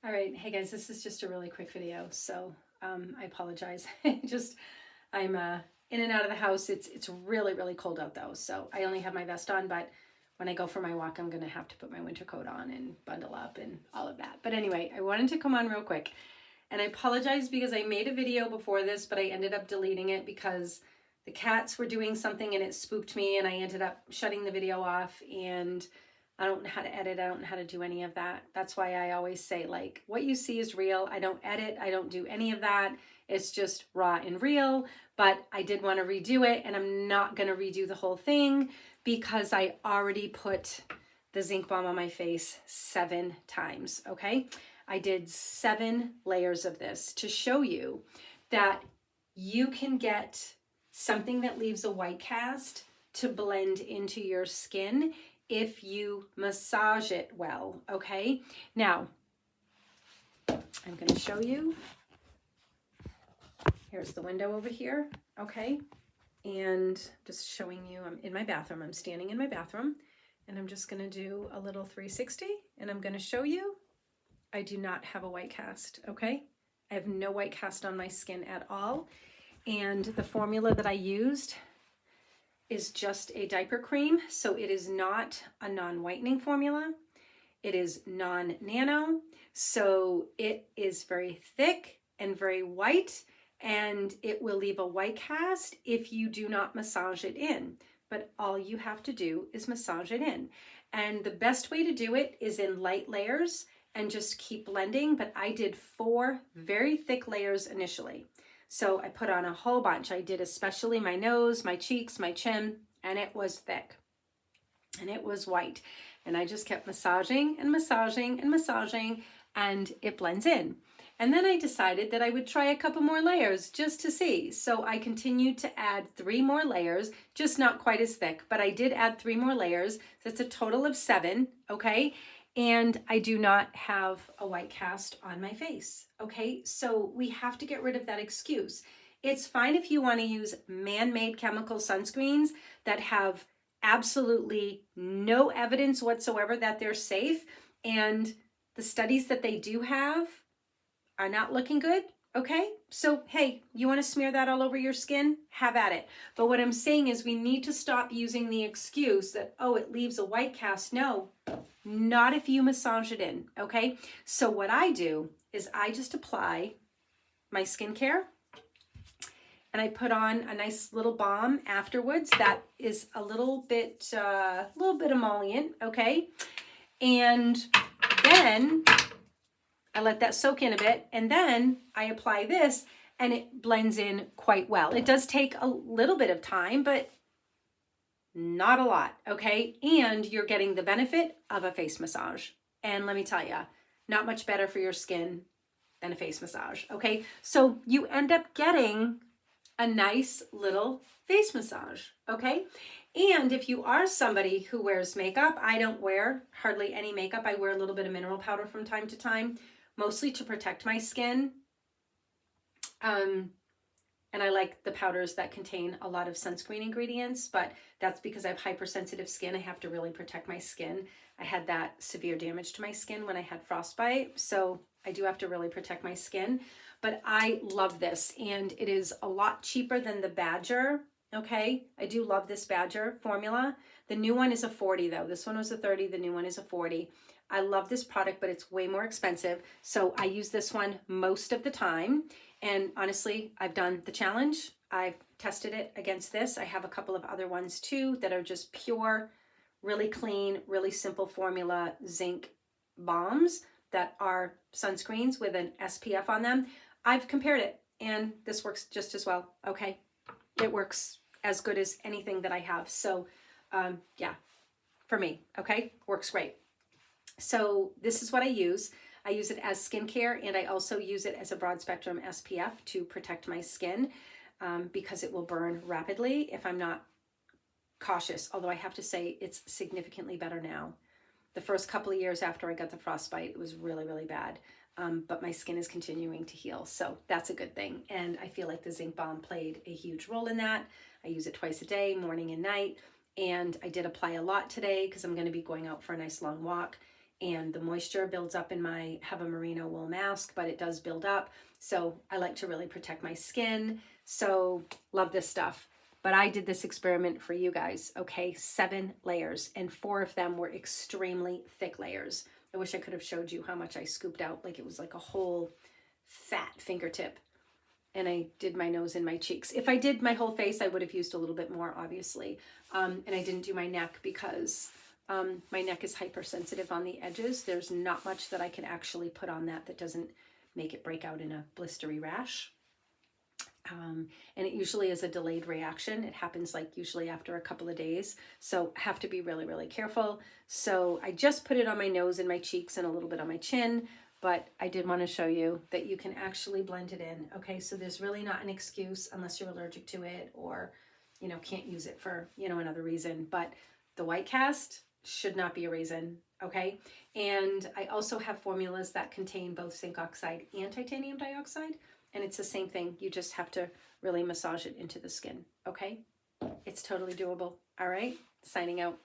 All right, hey guys, this is just a really quick video, so I apologize. I'm in and out of the house. It's really cold out though, so I only have my vest on. But when I go for my walk, I'm gonna have to put my winter coat on and bundle up and all of that. But anyway, I wanted to come on real quick, and I apologize because I made a video before this, but I ended up deleting it because the cats were doing something and it spooked me, and I ended up shutting the video off. And I don't know how to edit. I don't know how to do any of that. That's why I always say, like, what you see is real. I don't edit. I don't do any of that. It's just raw and real. But I did want to redo it, and I'm not going to redo the whole thing because I already put the zinc balm on my face 7 times, okay? I did 7 layers of this to show you that you can get something that leaves a white cast to blend into your skin if you massage it well, okay? Now, I'm gonna show you. Here's the window over here, okay? And just showing you, I'm in my bathroom. I'm standing in my bathroom, and I'm just gonna do a little 360, and I'm gonna show you I do not have a white cast, okay? I have no white cast on my skin at all. And the formula that I used is just a diaper cream, so it is not a non-whitening formula. It is non-nano, so it is very thick and very white, and it will leave a white cast if you do not massage it in. But all you have to do is massage it in. And the best way to do it is in light layers and just keep blending, but I did 4 very thick layers initially. So I put on a whole bunch. I did especially my nose, my cheeks, my chin, and it was thick and it was white. And I just kept massaging and massaging and massaging, and it blends in. And then I decided that I would try a couple more layers just to see. So I continued to add 3 more layers, just not quite as thick, but I did add 3 more layers. That's a total of 7, okay? And I do not have a white cast on my face, okay? So we have to get rid of that excuse. It's fine if you want to use man-made chemical sunscreens that have absolutely no evidence whatsoever that they're safe, and the studies that they do have are not looking good, okay? So, hey, you want to smear that all over your skin? Have at it. But what I'm saying is we need to stop using the excuse that, oh, it leaves a white cast. No, not if you massage it in, okay? So what I do is I just apply my skincare, and I put on a nice little balm afterwards that is a little bit emollient, okay? And then I let that soak in a bit, and then I apply this, and it blends in quite well. It does take a little bit of time, but not a lot, okay? And you're getting the benefit of a face massage. And let me tell you, not much better for your skin than a face massage, okay? So you end up getting a nice little face massage, okay? And if you are somebody who wears makeup, I don't wear hardly any makeup. I wear a little bit of mineral powder from time to time, mostly to protect my skin. And I like the powders that contain a lot of sunscreen ingredients, but that's because I have hypersensitive skin. I have to really protect my skin. I had that severe damage to my skin when I had frostbite, so I do have to really protect my skin. But I love this, and it is a lot cheaper than the Badger, okay? I do love this Badger formula. The new one is a 40 though. This one was a 30, the new one is a 40. I love this product, but it's way more expensive. So I use this one most of the time. And honestly, I've done the challenge. I've tested it against this. I have a couple of other ones too that are just pure, really clean, really simple formula zinc balms that are sunscreens with an SPF on them. I've compared it, and this works just as well, okay? It works as good as anything that I have. So yeah, for me, okay? Works great. So this is what I use. I use it as skincare, and I also use it as a broad spectrum SPF to protect my skin because it will burn rapidly if I'm not cautious. Although I have to say it's significantly better now. The first couple of years after I got the frostbite, it was really bad. But my skin is continuing to heal, so that's a good thing. And I feel like the zinc balm played a huge role in that. I use it twice a day, morning and night. And I did apply a lot today because I'm going to be going out for a nice long walk. and the moisture builds up in have a merino wool mask, but it does build up. So I like to really protect my skin. So love this stuff. But I did this experiment for you guys, okay? 7 layers, and 4 of them were extremely thick layers. I wish I could have showed you how much I scooped out. Like it was like a whole fat fingertip. And I did my nose and my cheeks. If I did my whole face, I would have used a little bit more, obviously. And I didn't do my neck because my neck is hypersensitive on the edges. There's not much that I can actually put on that doesn't make it break out in a blistery rash. And it usually is a delayed reaction. It happens like usually after a couple of days. So I have to be really, really careful. So I just put it on my nose and my cheeks and a little bit on my chin. But I did want to show you that you can actually blend it in. Okay, so there's really not an excuse unless you're allergic to it or, you know, can't use it for, you know, another reason. But the white cast should not be a reason, okay? And I also have formulas that contain both zinc oxide and titanium dioxide. And it's the same thing. You just have to really massage it into the skin, okay? It's totally doable. All right, signing out.